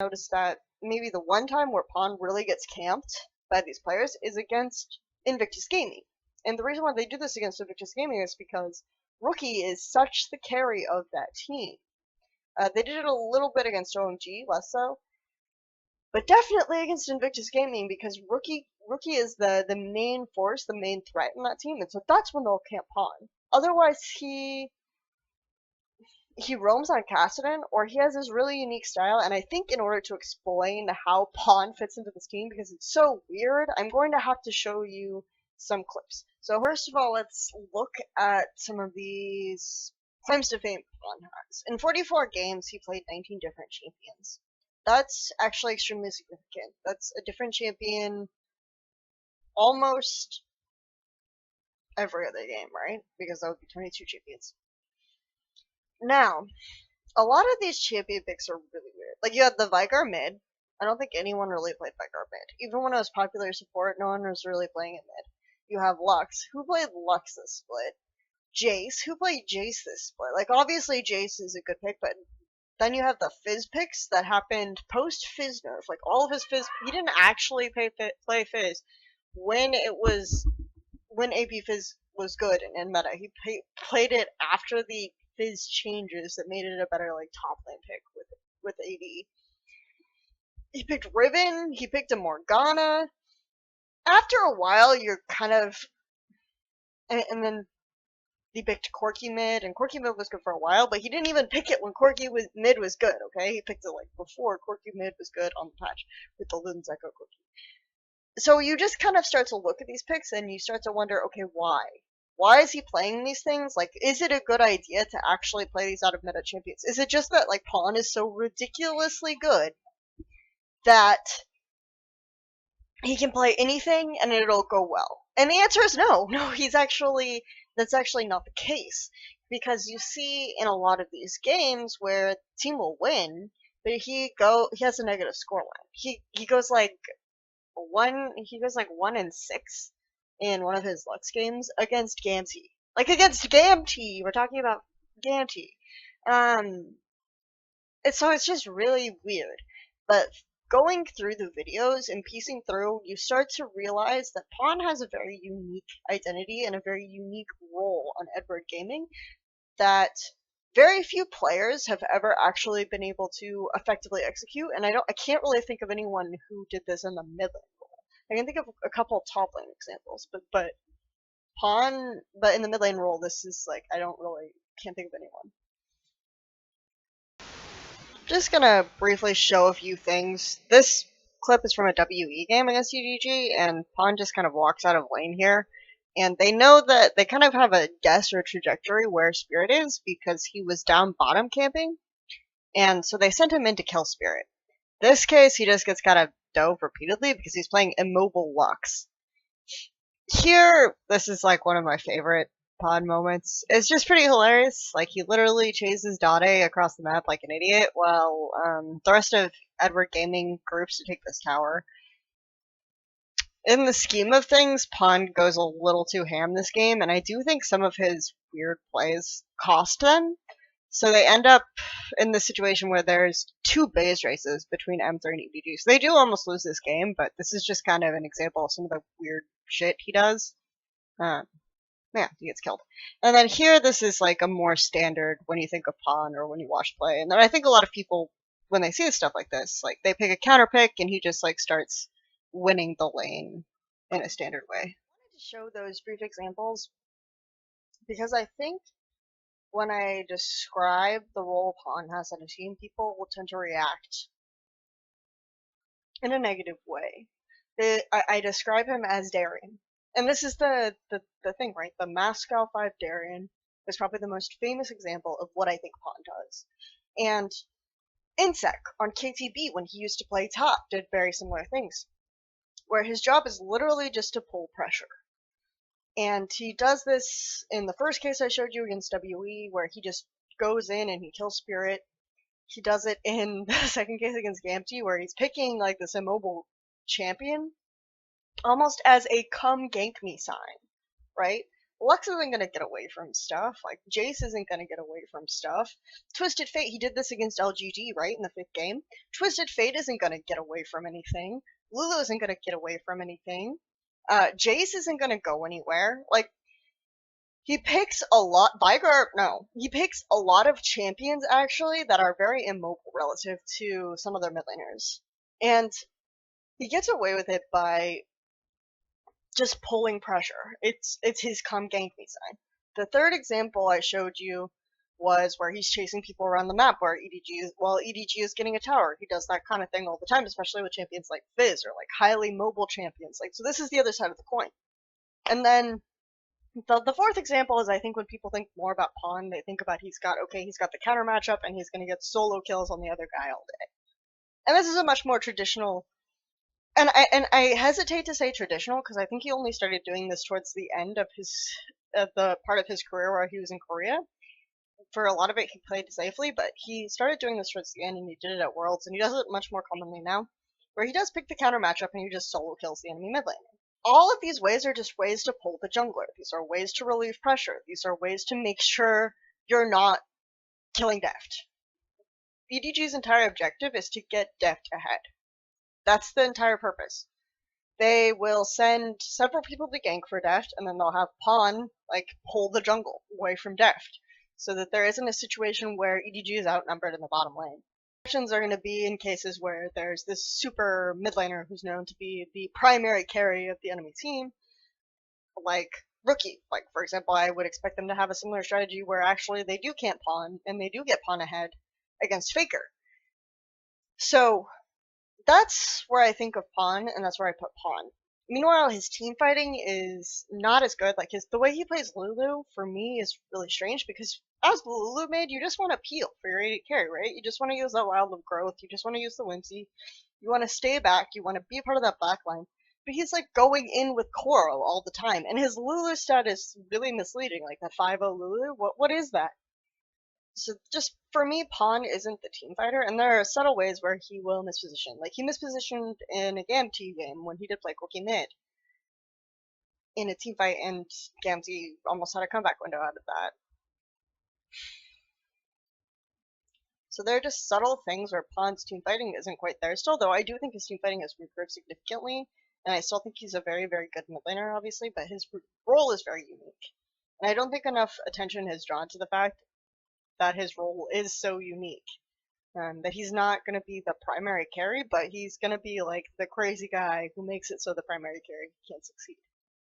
noticed that maybe the one time where pawN really gets camped by these players is against Invictus Gaming. And the reason why they do this against Invictus Gaming is because Rookie is such the carry of that team. They did it a little bit against OMG, less so, but definitely against Invictus Gaming because Rookie is the main force, the main threat in that team, and so that's when they'll camp pawN. Otherwise, he roams on Kassadin, or he has this really unique style, and I think in order to explain how pawN fits into this team, because it's so weird, I'm going to have to show you some clips. So first of all, let's look at some of these claims to fame pawN has. In 44 games, he played 19 different champions. That's actually extremely significant. That's a different champion almost every other game, right? Because that would be 22 champions. Now, a lot of these champion picks are really weird. Like, you had the Vigar mid. I don't think anyone really played Vigar mid. Even when it was popular support, no one was really playing it mid. You have Lux. Who played Lux this split? Jace. Who played Jace this split? Like, obviously Jace is a good pick, but then you have the Fizz picks that happened post-Fizz nerf. Like, all of his Fizz... He didn't actually play Fizz when AP Fizz was good in meta. He played it after the Fizz changes that made it a better, like, top lane pick with AD. He picked Riven, he picked a Morgana. After a while, you're kind of... And then he picked Corki mid, and Corki mid was good for a while, but he didn't even pick it when Corki mid was good, okay? He picked it, like, before Corki mid was good on the patch with the Luden's Echo Corki. So you just kind of start to look at these picks, and you start to wonder, okay, why? Why is he playing these things? Like, is it a good idea to actually play these out of meta champions? Is it just that, like, pawN is so ridiculously good that he can play anything and it'll go well? And the answer is no. No, that's actually not the case. Because you see in a lot of these games where the team will win, but he has a negative scoreline. He goes like 1-6 in one of his Lux games against Gamty. Like, against Gamty! We're talking about Gamty. So it's just really weird. But going through the videos and piecing through, you start to realize that pawN has a very unique identity and a very unique role on EDward Gaming that very few players have ever actually been able to effectively execute, and I can't really think of anyone who did this in the mid lane role. I can think of a couple top lane examples, but pawN, but in the mid lane role, this is like, can't think of anyone. Just gonna briefly show a few things. This clip is from a WE game against UGG, and pawN just kind of walks out of lane here. And they know that they kind of have a guess or trajectory where Spirit is because he was down bottom camping. And so they sent him in to kill Spirit. This case, he just gets kind of dove repeatedly because he's playing Immobile Lux. Here, this is like one of my favorite pawN moments. It's just pretty hilarious. Like, he literally chases Dade across the map like an idiot while the rest of EDward Gaming groups to take this tower. In the scheme of things, pawN goes a little too ham this game, and I do think some of his weird plays cost them. So they end up in this situation where there's 2 base races between M3 and EDG. So they do almost lose this game, but this is just kind of an example of some of the weird shit he does. Yeah, he gets killed. And then here, this is like a more standard when you think of pawN or when you watch play. And then I think a lot of people, when they see stuff like this, like, they pick a counter pick and he just like starts winning the lane in a standard way. I wanted to show those brief examples because I think when I describe the role pawN has on a team, people will tend to react in a negative way. I describe him as Darien. And this is the thing, right? The Moscow 5 Darien is probably the most famous example of what I think pawN does. And Insec on KTB, when he used to play top, did very similar things, where his job is literally just to pull pressure. And he does this in the first case I showed you against WE, where he just goes in and he kills Spirit. He does it in the second case against Gamty, where he's picking like this immobile champion almost as a come gank me sign, right? Lux isn't gonna get away from stuff. Like, Jace isn't gonna get away from stuff. Twisted Fate, he did this against LGD, right, in the 5th game? Twisted Fate isn't gonna get away from anything. Lulu isn't gonna get away from anything. Jace isn't gonna go anywhere. Like, he picks a lot, he picks a lot of champions, actually, that are very immobile relative to some of their mid laners. And he gets away with it by just pulling pressure. It's his come gank me sign. The third example I showed you was where he's chasing people around the map where EDG is getting a tower. He does that kind of thing all the time, especially with champions like Fizz or like highly mobile champions. Like, so this is the other side of the coin. And then the fourth example is, I think when people think more about pawN, they think about he's got the counter matchup and he's going to get solo kills on the other guy all day. And this is a much more traditional, and I hesitate to say traditional because I think he only started doing this towards the end of the part of his career where he was in Korea. For a lot of it, he played safely, but he started doing this towards the end, and he did it at Worlds, and he does it much more commonly now, where he does pick the counter matchup and he just solo kills the enemy mid lane. All of these ways are just ways to pull the jungler. These are ways to relieve pressure. These are ways to make sure you're not killing Deft. EDG's entire objective is to get Deft ahead. That's the entire purpose. They will send several people to gank for Deft, and then they'll have pawN, like, pull the jungle away from Deft, so that there isn't a situation where EDG is outnumbered in the bottom lane. Exceptions are going to be in cases where there's this super mid laner who's known to be the primary carry of the enemy team, like Rookie. Like, for example, I would expect them to have a similar strategy where actually they do camp pawN, and they do get pawN ahead against Faker. So that's where I think of pawN, and that's where I put pawN. Meanwhile, his team fighting is not as good. Like, the way he plays Lulu, for me, is really strange, because as the Lulu mid, you just want to peel for your AD carry, right? You just want to use that Wild of Growth, you just want to use the Whimsy, you want to stay back, you want to be part of that backline. But he's, like, going in with Koro all the time, and his Lulu stat is really misleading, like that 5-0 Lulu. What is that? So just, for me, pawN isn't the team fighter, and there are subtle ways where he will misposition. Like, he mispositioned in a Gamzee game when he did play Rookie mid in a team fight, and Gamzee almost had a comeback window out of that. So there are just subtle things where pawN's team fighting isn't quite there still, though I do think his team fighting has improved significantly, and I still think he's a very, very good mid laner, obviously, but his role is very unique. And I don't think enough attention is drawn to the fact that his role is so unique. That he's not going to be the primary carry, but he's going to be like the crazy guy who makes it so the primary carry can't succeed.